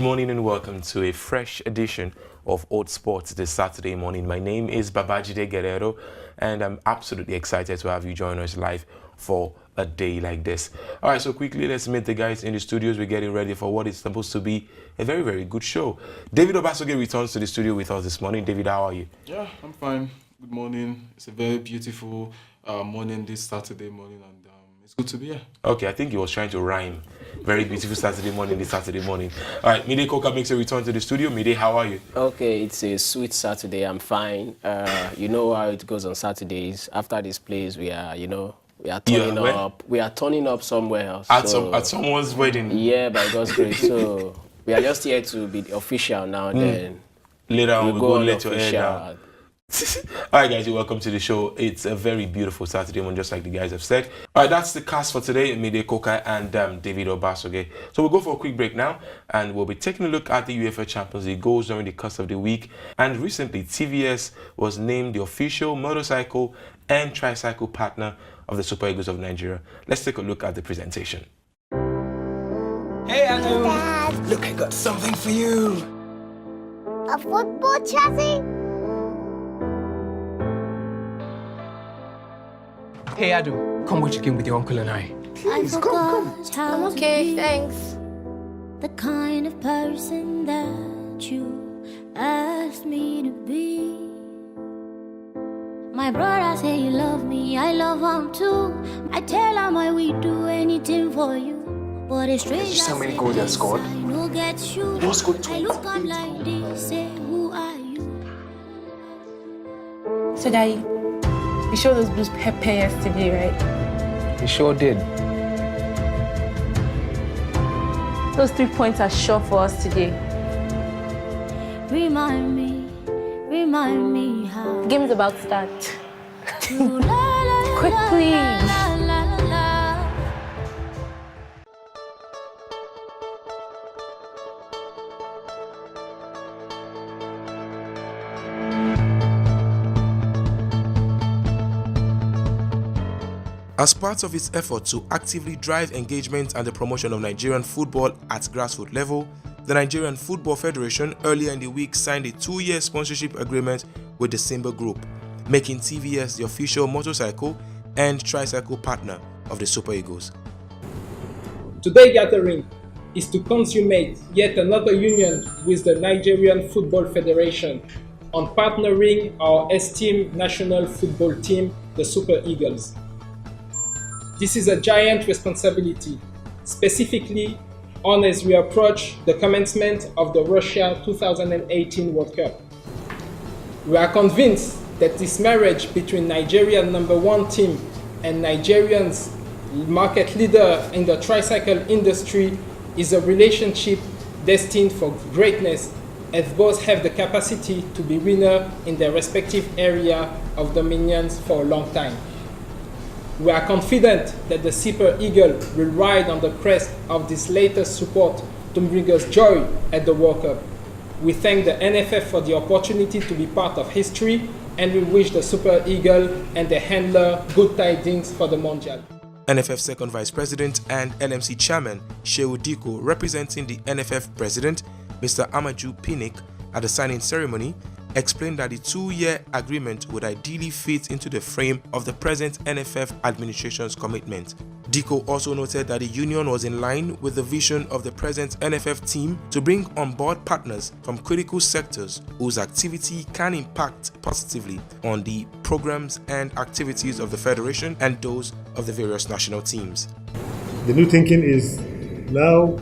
morning and welcome to a fresh edition of Old Sports this Saturday morning. My name is Babajide Guerrero and I'm absolutely excited to have you join us live for a day like this. All right, so quickly, let's meet the guys in the studios. We're getting ready for what is supposed to be a very, very good show. David Obasoge returns to the studio with us this morning. David, how are you? Yeah, I'm fine. Good morning. It's a very beautiful morning this Saturday morning, and it's good to be here. Okay, I think he was trying to rhyme. Very beautiful Saturday morning this Saturday morning. All right, Mide Coca makes a return to the studio. Mide, how are you? Okay, it's a sweet Saturday. I'm fine. You know how it goes on Saturdays. After this place, we are turning up. We are turning up somewhere else. At someone's wedding. Yeah, by God's grace. So we are just here to be official now. Then later on, we'll go let your hair down. official. All right, guys, you're welcome to the show. It's a very beautiful Saturday morning, just like the guys have said. All right, that's the cast for today. Mide Coca and David Obasoge. So we'll go for a quick break now, and we'll be taking a look at the UEFA Champions League goals during the course of the week. And recently, TVS was named the official motorcycle and tricycle partner of the Super Eagles of Nigeria. Let's take a look at the presentation. Hey, Andrew. Dad, Look, I got something for you. a football chassis? Hey, Adu, come watch a game with your uncle and I. I forgot how I'm okay, thanks. the kind of person that you asked me to be. My brother say you love me, I love him too. I tell him I will do anything for you. But a stranger see how many goals they have scored? I know get you. They scored I look up like this, say who are you? So, Daddy, you showed those blues pepper yesterday, right? You sure did. Those 3 points are sure for us today. Remind me how. The game is about to start. Ooh, la, la, la, Quick, la, please. la, la, la, la. As part of its effort to actively drive engagement and the promotion of Nigerian football at grassroots level, the Nigerian Football Federation earlier in the week signed a 2-year sponsorship agreement with the Simba Group, making TVS the official motorcycle and tricycle partner of the Super Eagles. Today's gathering is to consummate yet another union with the Nigerian Football Federation on partnering our esteemed national football team, the Super Eagles. This is a giant responsibility, specifically on as we approach the commencement of the Russia 2018 World Cup. We are convinced that this marriage between Nigerian #1 team and Nigerian's market leader in the tricycle industry is a relationship destined for greatness, as both have the capacity to be winners in their respective area of dominions for a long time. We are confident that the Super Eagle will ride on the crest of this latest support to bring us joy at the World Cup. We thank the NFF for the opportunity to be part of history, and we wish the Super Eagle and the handler good tidings for the Mondial. NFF Second Vice President and LMC Chairman Shehu Diko, representing the NFF President Mr. Amaju Pinnick at the signing ceremony, explained that the 2-year agreement would ideally fit into the frame of the present NFF administration's commitment. Diko also noted that the union was in line with the vision of the present NFF team to bring on board partners from critical sectors whose activity can impact positively on the programs and activities of the federation and those of the various national teams. The new thinking is now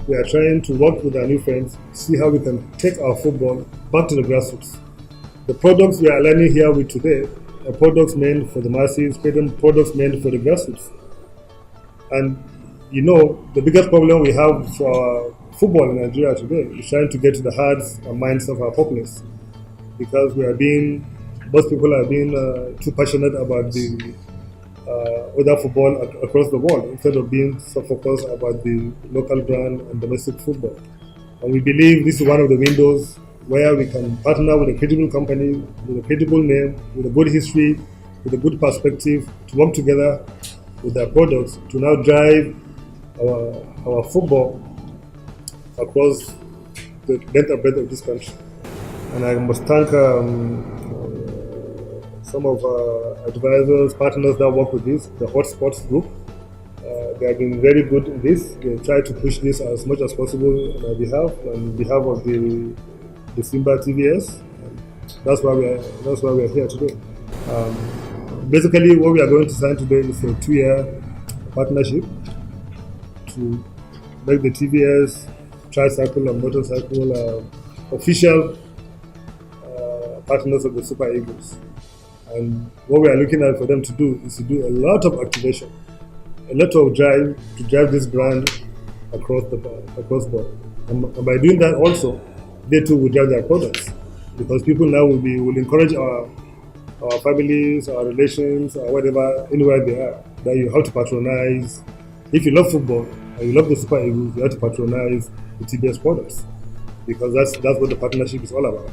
we are trying to work with our new friends, see how we can take our football back to the grassroots. The products we are learning here with today are products meant for the masses, products meant for the grassroots. And you know, the biggest problem we have for football in Nigeria today is trying to get to the hearts and minds of our populace, because most people are being too passionate about the other football across the world instead of being so focused about the local brand and domestic football. And we believe this is one of the windows where we can partner with a credible company, with a credible name, with a good history, with a good perspective, to work together with their products to now drive our football across the length and breadth of this country. And I must thank some of our advisors, partners that work with this, the Hotspots group. They have been very good in this. They try to push this as much as possible on behalf of the Simba TVS. That's why we are here today. Basically, what we are going to sign today is a 2-year partnership to make the TVS, Tricycle and Motorcycle official partners of the Super Eagles. And what we are looking at for them to do is to do a lot of activation, a lot of drive to drive this brand across board. And by doing that also, they too will drive their products, because people now will encourage our families, our relations, or whatever, anywhere they are, that you have to patronize. If you love football and you love the Super Eagles, you have to patronize the TBS products, because that's what the partnership is all about.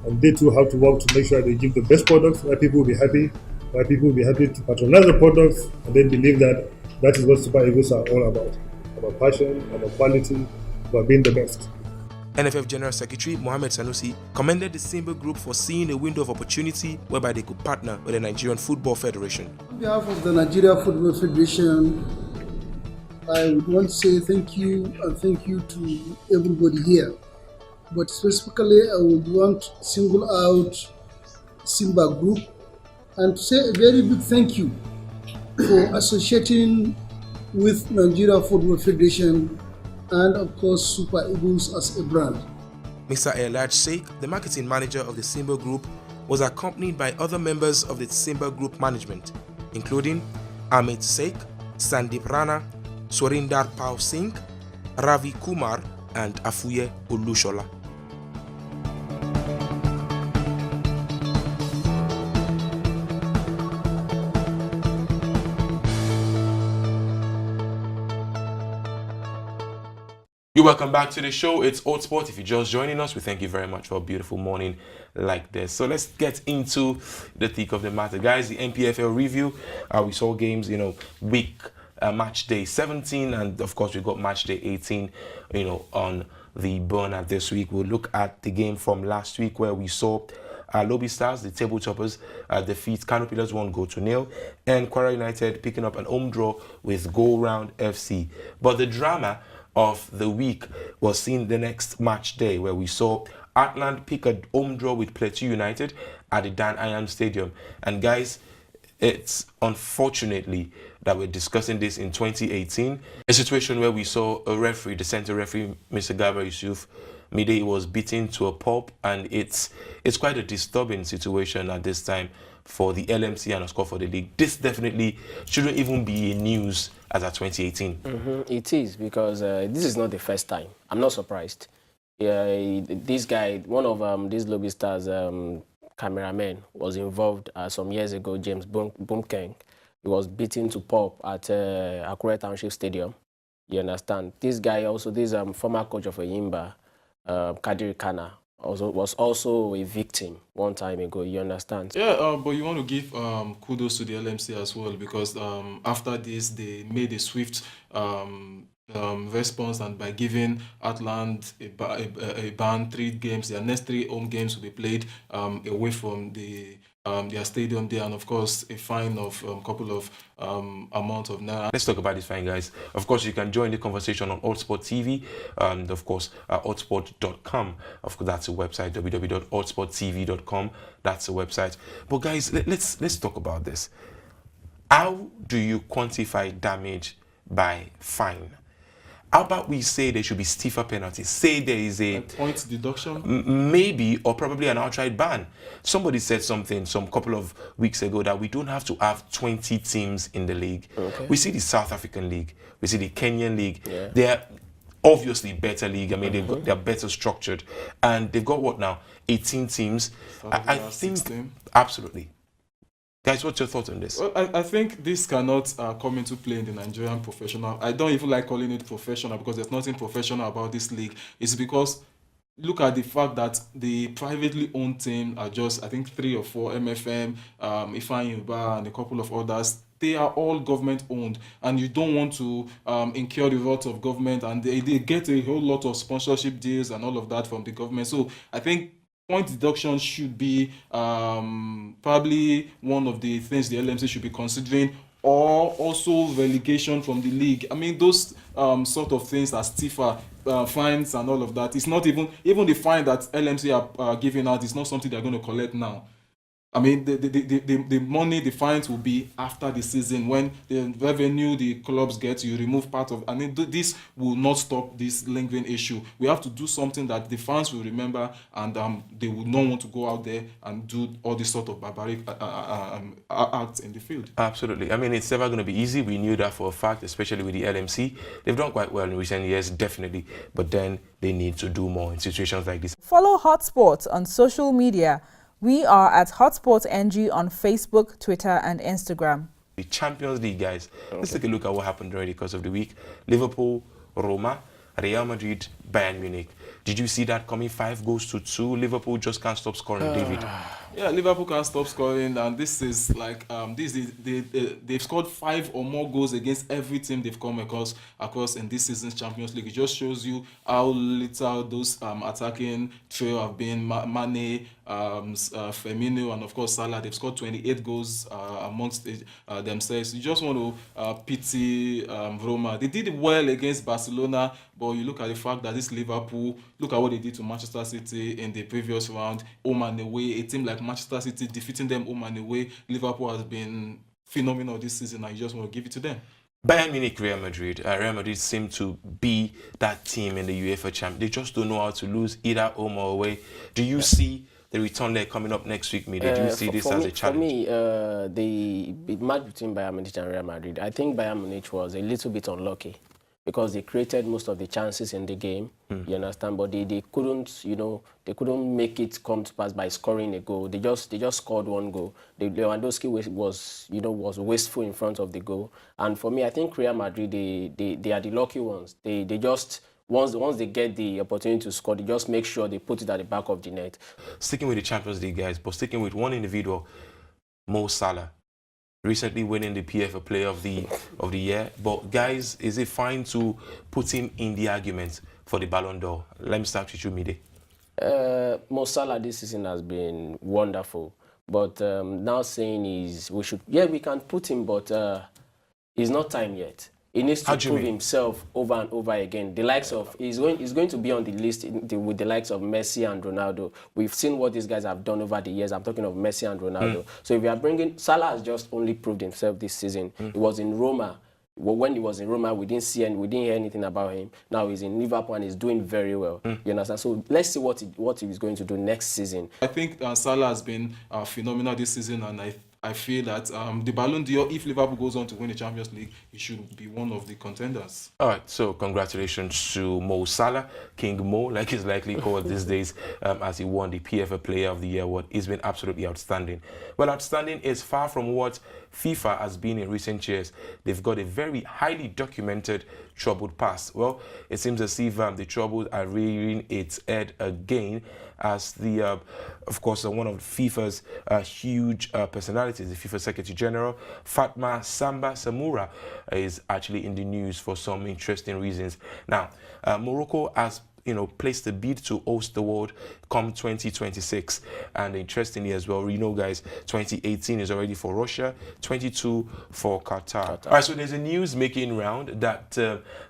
And they too have to work to make sure they give the best products where people will be happy, to patronize the products, and then believe that that is what Super Eagles are all about passion, about quality, about being the best. NFF General Secretary Mohamed Sanusi commended the Simba Group for seeing a window of opportunity whereby they could partner with the Nigerian Football Federation. On behalf of the Nigeria Football Federation, I would want to say thank you to everybody here. But specifically, I would want to single out Simba Group and to say a very big thank you for associating with Nigeria Football Federation and of course Super Eagles as a brand. Mr. Elad Sheikh, the marketing manager of the Simba Group, was accompanied by other members of the Simba Group management, including Amit Sheikh, Sandeep Rana, Swarinder Pau Singh, Ravi Kumar, and Afuye Olushola. You're welcome back to the show. It's Old Sport. If you're just joining us, we thank you very much for a beautiful morning like this. So let's get into the thick of the matter, guys. The NPFL review. We saw games, match day 17, and of course we got match day 18, on the burner this week. We'll look at the game from last week where we saw Lobby Stars, the table toppers, defeat Kano Pillars 1-0, and Kwara United picking up an home draw with Go Round FC. But the drama of the week was seen the next match day where we saw Atland pick a home draw with Plateau United at the Dan Ayam Stadium. And guys, it's unfortunately that we're discussing this in 2018, a situation where we saw a referee, the center referee, Mr. Gabra Yusuf Mide, was beaten to a pulp, and it's quite a disturbing situation at this time for the LMC and of course for the league. This definitely shouldn't even be a news as at 2018. It is, because this is not the first time. I'm not surprised. This guy, one of these Lobby Stars cameramen, was involved some years ago, James Boomkeng. He was beaten to pulp at Akure Township Stadium. You understand? This guy also, this former coach of Ayimba, Kadiri Kana, was also a victim one time ago. You understand? Yeah, but you want to give kudos to the LMC as well, because after this they made a swift response, and by giving Atland a ban 3 games, their next 3 home games will be played away from their stadium there, and of course a fine of a couple of amount of naira. Let's talk about this fine, guys. Of course, you can join the conversation on Oldsport TV, and of course oldsport.com. Of course, that's a website, www.oldsporttv.com. That's a website. But guys, let's talk about this. How do you quantify damage by fine? How about we say there should be stiffer penalties? Say there is a point deduction, maybe, or probably an outright ban. Somebody said something some couple of weeks ago that we don't have to have 20 teams in the league. Okay. We see the South African League, we see the Kenyan League. Yeah. They're obviously better league. I mean, they're better structured, and they've got what now? 18 teams. I think 16. Absolutely. Guys, what's your thoughts on this? Well, I think this cannot come into play in the Nigerian professional. I don't even like calling it professional, because there's nothing professional about this league. It's because look at the fact that the privately owned team are just, I think, 3 or 4, MFM, Ifeanyi Uba, and a couple of others. They are all government owned, and you don't want to incur the wrath of government, and they get a whole lot of sponsorship deals and all of that from the government. So I think point deduction should be probably one of the things the LMC should be considering, or also relegation from the league. I mean, those sort of things as stiffer fines and all of that. It's not even the fine that LMC are giving out. It's not something they're going to collect now. I mean, the money, the fines will be after the season when the revenue the clubs get, you remove part of. I mean, this will not stop this lingering issue. We have to do something that the fans will remember, and they will not want to go out there and do all this sort of barbaric acts in the field. Absolutely. I mean, it's never going to be easy. We knew that for a fact, especially with the LMC. They've done quite well in recent years, definitely. But then they need to do more in situations like this. Follow Hotspot on social media. We are at Hotspot NG on Facebook, Twitter, and Instagram. The Champions League, guys. Let's take a look at what happened during the course of the week. Liverpool, Roma, Real Madrid, Bayern Munich. Did you see that coming? 5-2? Liverpool just can't stop scoring, David. Yeah, Liverpool can't stop scoring, and this is like they've scored 5 or more goals against every team they've come across in this season's Champions League. It just shows you how little those attacking trio have been. Mane, Firmino, and of course Salah. They've scored 28 goals amongst themselves. You just want to pity Roma. They did well against Barcelona, but you look at the fact that this Liverpool, look at what they did to Manchester City in the previous round, home and away. A team like Manchester City defeating them home and away. Liverpool has been phenomenal this season, and you just want to give it to them. Bayern Munich, Real Madrid. Real Madrid seem to be that team in the UEFA Champions. They just don't know how to lose, either home or away. Do you see the return there coming up next week, Mide? Do you see this as a challenge? For me, the match between Bayern Munich and Real Madrid, I think Bayern Munich was a little bit unlucky because they created most of the chances in the game, you understand, but they couldn't, they couldn't make it come to pass by scoring a goal. They just scored one goal. Lewandowski was wasteful in front of the goal. And for me, I think Real Madrid, they are the lucky ones. They just, once they get the opportunity to score, they just make sure they put it at the back of the net. Sticking with the Champions League, guys, but sticking with one individual, Mo Salah. Recently winning the PFA Player of the Year. But guys, is it fine to put him in the argument for the Ballon d'Or? Let me start with you, Mide. Mo Salah this season has been wonderful. But now saying we can put him, but it's not time yet. He needs to prove himself over and over again. The likes of he's going to be on the list with the likes of Messi and Ronaldo. We've seen what these guys have done over the years. I'm talking of Messi and Ronaldo. So if we are bringing Salah, has just only proved himself this season. He was in Roma. When he was in Roma, we didn't hear anything about him. Now he's in Liverpool and he's doing very well. You understand? So let's see what he's going to do next season. I think Salah has been phenomenal this season, and I feel that the Ballon d'Or, if Liverpool goes on to win the Champions League, he should be one of the contenders. All right, so congratulations to Mo Salah, King Mo, like he's likely called these days, as he won the PFA Player of the Year award. He's been absolutely outstanding. Well, outstanding is far from what FIFA has been in recent years. They've got a very highly documented troubled past. Well, it seems as if the troubles are rearing its head again, as of course, one of FIFA's huge personalities, the FIFA Secretary General, Fatma Samba Samura, is actually in the news for some interesting reasons. Now, Morocco has placed a bid to host the World come 2026, and interestingly as well, guys, 2018 is already for Russia, 22 for Qatar. All right, so there's a news making round that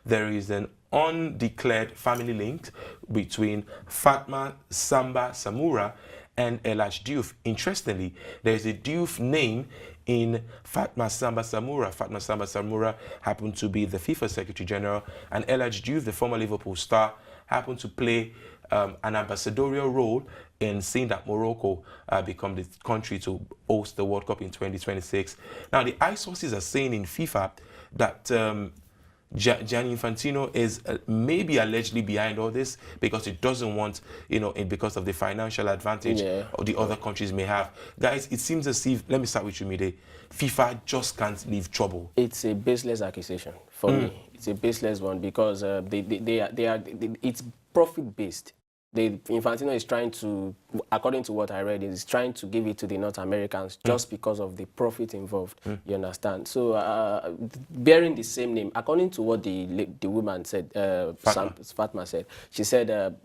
there is an undeclared family link between Fatma Samba Samura and Elhaj Diouf. Interestingly, there's a Diouf name in Fatma Samba Samura. Fatma Samba Samura happened to be the FIFA Secretary General, and Elhaj Diouf, the former Liverpool star, happened to play an ambassadorial role in seeing that Morocco become the country to host the World Cup in 2026. Now, the eye sources are saying in FIFA that Gianni Infantino is maybe allegedly behind all this because it doesn't want, because of the financial advantage or the other countries may have. Guys, it seems as if, let me start with you, Mide, FIFA just can't leave trouble. It's a baseless accusation for me. It's a baseless one because it's profit-based. Infantino is trying to, according to what I read, is trying to give it to the North Americans just because of the profit involved. You understand? So bearing the same name, according to what the woman said, Fatma said, she said,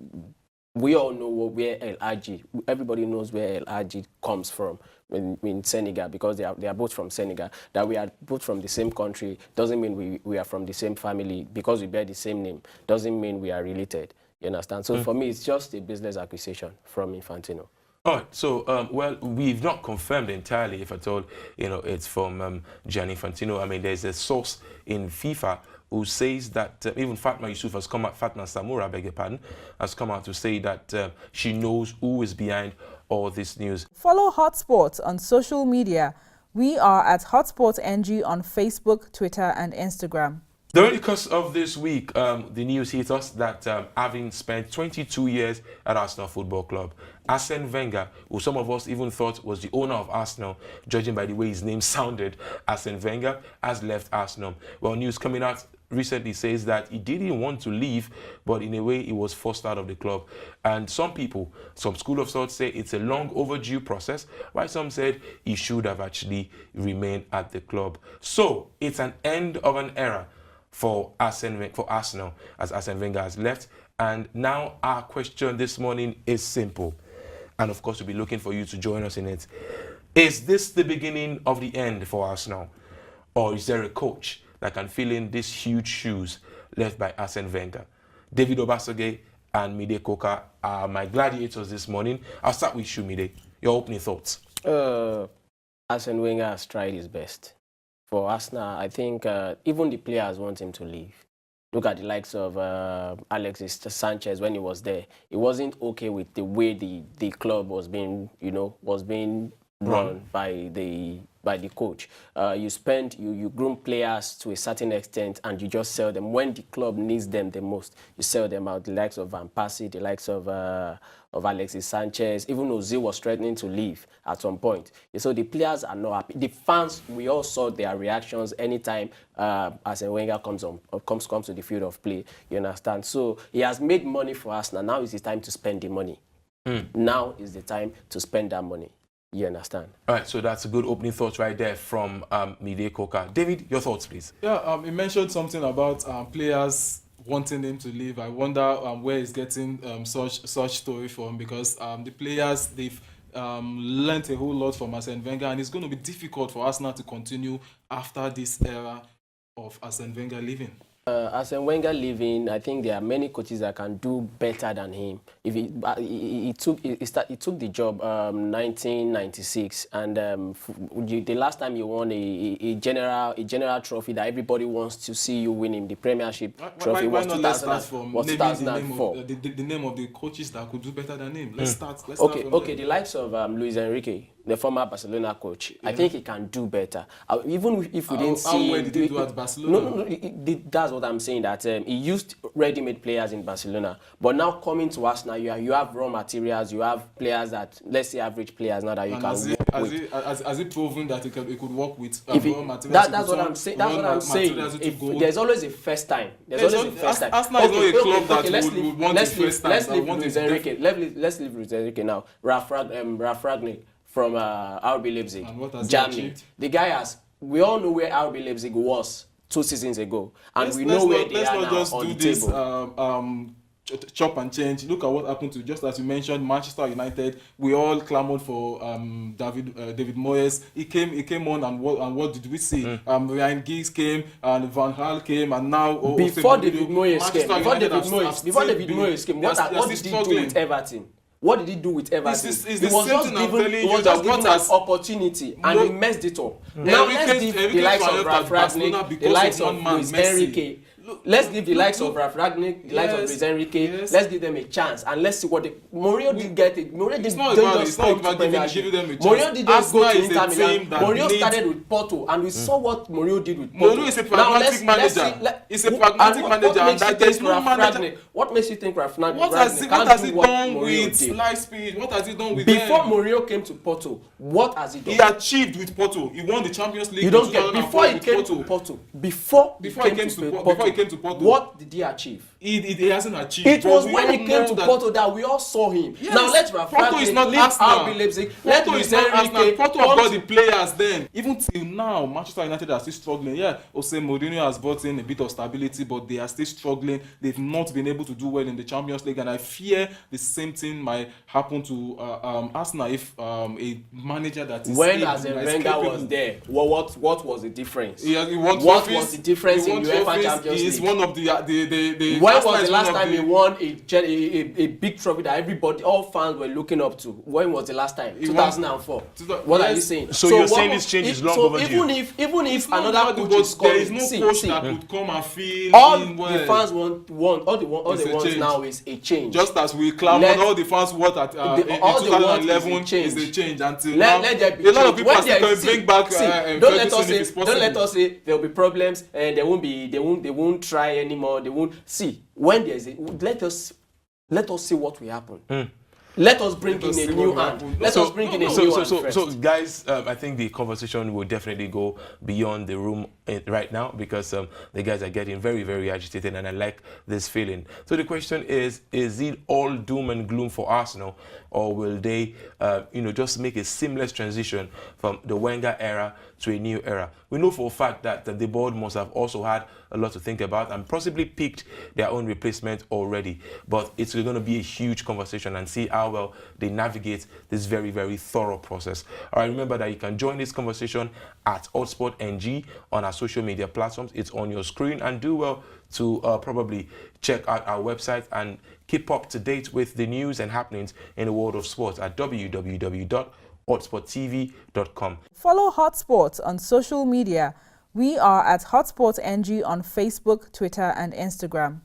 we all know where LRG, everybody knows where LRG comes from in Senegal, because they are both from Senegal. That we are both from the same country doesn't mean we are from the same family. Because we bear the same name doesn't mean we are related. You understand? So for me, it's just a business acquisition from Infantino. All right. So, well, we've not confirmed entirely, if at all, it's from Gianni Infantino. I mean, there's a source in FIFA who says that even Fatma Yusuf has come out, Fatma Samura, beg your pardon, has come out to say that she knows who is behind all this news. Follow Hotspot on social media. We are at Hotspot NG on Facebook, Twitter, and Instagram. During the course of this week, the news hit us that having spent 22 years at Arsenal Football Club, Arsene Wenger, who some of us even thought was the owner of Arsenal, judging by the way his name sounded, Arsene Wenger, has left Arsenal. Well, news coming out recently says that he didn't want to leave, but in a way he was forced out of the club. And some people, some school of thought, say it's a long overdue process, while some said he should have actually remained at the club. So it's an end of an era for Arsenal, as Arsene Wenger has left. And now our question this morning is simple. And of course, we'll be looking for you to join us in it. Is this the beginning of the end for Arsenal? Or is there a coach that can fill in these huge shoes left by Arsene Wenger? David Obasoge and Mide Koka are my gladiators this morning. I'll start with you, Mide. Your opening thoughts. Arsene Wenger has tried his best. For Arsenal, I think even the players want him to leave. Look at the likes of Alexis Sanchez when he was there. He wasn't okay with the way the club was being, run by the coach. You groom players to a certain extent and you just sell them. When the club needs them the most, you sell them out. The likes of Van Persie, the likes of Alexis Sanchez, even Ozil was threatening to leave at some point. So the players are not happy. The fans, we all saw their reactions anytime Arsene Wenger comes to the field of play. You understand? So he has made money for Arsenal. Now is the time to spend the money. Now is the time to spend that money. You understand? All right, so that's a good opening thought right there from Mide Koka. David, your thoughts, please. Yeah, he mentioned something about players wanting him to leave. I wonder where he's getting such story from, because the players, they've learnt a whole lot from Arsene Wenger, and it's going to be difficult for Arsenal to continue after this era of Arsene Wenger leaving. Arsene Wenger leaving, I think there are many coaches that can do better than him. If he took the job 1996, and the last time you won a general trophy that everybody wants to see you winning, the Premiership trophy, was 2004. The name of the coaches that could do better than him. Let's start. Okay. The likes of Luis Enrique, the former Barcelona coach, I think he can do better. Even if we didn't see... How well did he do at Barcelona? No, that's what I'm saying, that he used ready-made players in Barcelona. But now coming to Arsenal, you have raw materials, you have players that, let's say average players now that you can work with. Has it proven that he could work with raw materials? That's what I'm saying. That's what I'm saying. There's always a first time. Arsenal is not a club that would want a first time. Let's leave Luis Enrique now. Ralf Rangnick from RB Leipzig, Germany. The guy we all know where RB Leipzig was 2 seasons ago, and we know where they are now on the table. Chop and change. Look at what happened to, just as you mentioned, Manchester United. We all clamored for David Moyes. He came on, and what did we see? Ryan Giggs came, and Van Gaal came, and now before David Moyes came, what did he do with Everton? What did he do with Everton? He was just given an opportunity, and he messed it up. Now let's give the likes of Ralf Rangnick, the likes of Luis Enrique. Let's give the likes of Ralf Rangnick, the likes of Luis Enrique. Let's give them a chance, and let's see what Mourinho did get it. Mourinho didn't just go to Premiership. Mourinho didn't just go to Inter Milan. Mourinho started with Porto, and we saw what Mourinho did with Porto. Mourinho is a pragmatic manager. He's a pragmatic manager, and there's no manager. What makes you think Ralf Rangnick? What has he done with light speed? What has he done with before Mourinho came to Porto? What has he done? He achieved with Porto. He won the Champions League. You don't get before he came to Porto. Before he came to Porto. he came to Porto. What did he achieve? He hasn't achieved. It was when he came to Porto that we all saw him. Yes. Now let's Porto is not Arsenal. Porto is not Arsenal. Porto have got the players then. Even till now, Manchester United are still struggling. Yeah, Jose Mourinho has brought in a bit of stability, but they are still struggling. They've not been able to do well in the Champions League, and I fear the same thing might happen to Arsenal if a manager that is when Arsene Wenger was there. What was the difference? What was the difference in UEFA Champions League? He is one of the when was the last time he won a big trophy that all fans were looking up to? When was the last time? 2004. What are you saying? So you're saying this change is long overdue? Even if another coach is coming, there is no coach that could come and feel all the fans want all they want now is a change. Just as we clamored, all the fans want at in 2011 is a change. Until now, a lot of people are still going to bring back. Don't let us say there will be problems and they won't try anymore. They won't see when there's a. Let us see what will happen. Let us bring in a new hand. Let us bring in a new hand first. So guys, I think the conversation will definitely go beyond the room right now, because the guys are getting very, very agitated, and I like this feeling. So the question is it all doom and gloom for Arsenal, or will they, just make a seamless transition from the Wenger era to a new era? We know for a fact that the board must have also had a lot to think about and possibly picked their own replacement already. But it's going to be a huge conversation, and see how well they navigate this very, very thorough process. All right, remember that you can join this conversation at HotspotNG on our social media platforms. It's on your screen, and do well to probably check out our website and keep up to date with the news and happenings in the world of sports at www.hotspottv.com. Follow Hotspot on social media. We are at HotspotNG on Facebook, Twitter, and Instagram.